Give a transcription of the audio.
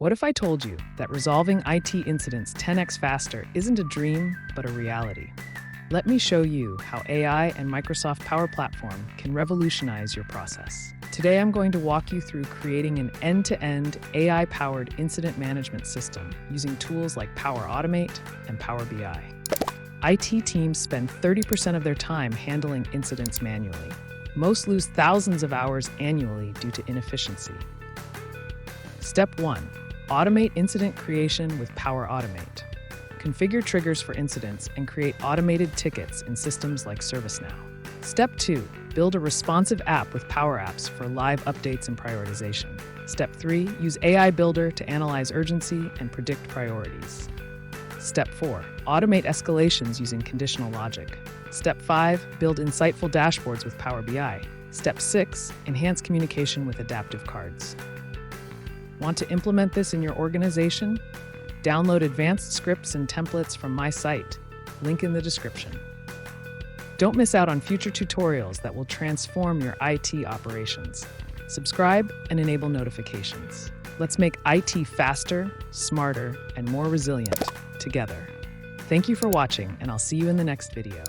What if I told you that resolving IT incidents 10x faster isn't a dream, but a reality? Let me show you how AI and Microsoft Power Platform can revolutionize your process. Today, I'm going to walk you through creating an end-to-end AI-powered incident management system using tools like Power Automate and Power BI. IT teams spend 30% of their time handling incidents manually. Most lose thousands of hours annually due to inefficiency. Step 1. Automate incident creation with Power Automate. Configure triggers for incidents and create automated tickets in systems like ServiceNow. Step 2. Build a responsive app with Power Apps for live updates and prioritization. Step 3. Use AI Builder to analyze urgency and predict priorities. Step 4. Automate escalations using conditional logic. Step 5. Build insightful dashboards with Power BI. Step 6. Enhance communication with adaptive cards. Want to implement this in your organization? Download advanced scripts and templates from my site, link in the description. Don't miss out on future tutorials that will transform your IT operations. Subscribe and enable notifications. Let's make IT faster, smarter, and more resilient together. Thank you for watching, and I'll see you in the next video.